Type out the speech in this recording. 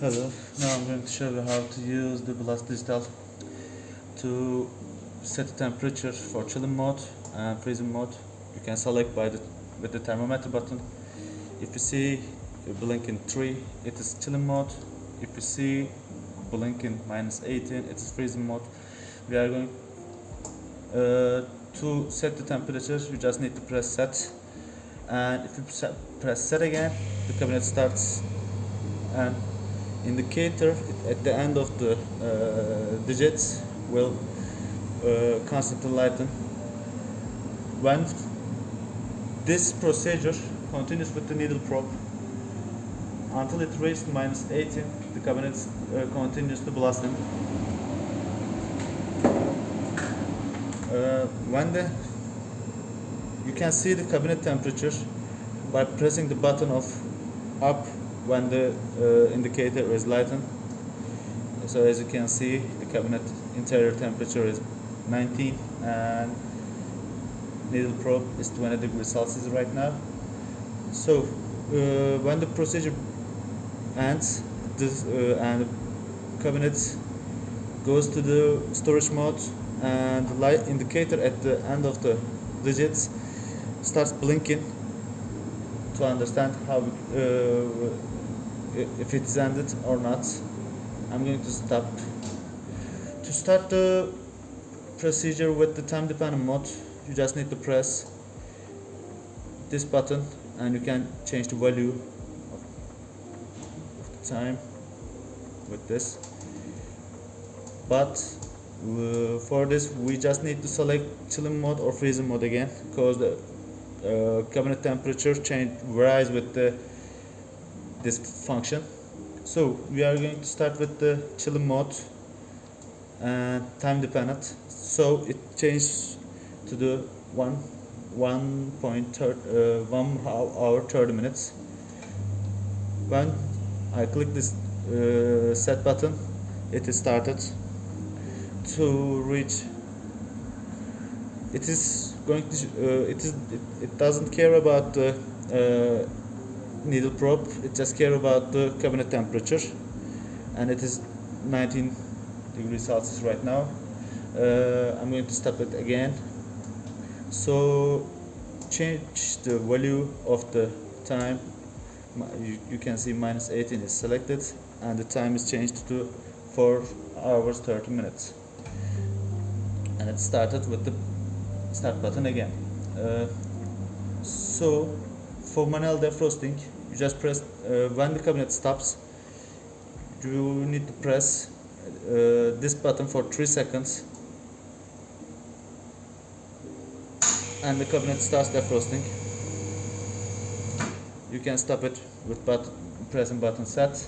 Hello, now I'm going to show you how to use the Blastchiller to set the temperature for chilling mode and freezing mode. You can select with the thermometer button. If you see blinking 3, it is chilling mode. If you see blinking -18, it is freezing mode. We are going to set the temperature. You just need to press set, and if you press set again, the cabinet starts, and indicator at the end of the digits will constantly lighten. When this procedure continues with the needle probe until it reaches -18, the cabinet continues to blasting. You can see the cabinet temperature by pressing the button of up when the indicator is lightened. So as you can see, the cabinet interior temperature is 19 and needle probe is 20 degrees Celsius right now. So when the procedure ends, and the cabinet goes to the storage mode, and the light indicator at the end of the digits starts blinking to understand how if it's ended or not. I'm going to stop. To start the procedure with the time dependent mode, you just need to press this button and you can change the value of the time with this. But for this we just need to select chilling mode or freezing mode again, because the cabinet temperature change varies with this function. So we are going to start with the chilling mode and time dependent. So it changes to the 1 hour 30 minutes. When I click this set button, it is started to reach. It is going to it doesn't care about the needle probe. It just cares about the cabinet temperature, and it is 19 degrees Celsius right now. I'm going to stop it again. So change the value of the time. You can see -18 is selected and the time is changed to 4 hours 30 minutes, and it started with the start button again. So for manual defrosting, you just press when the cabinet stops, you need to press this button for 3 seconds, and the cabinet starts defrosting. You can stop it with pressing button set.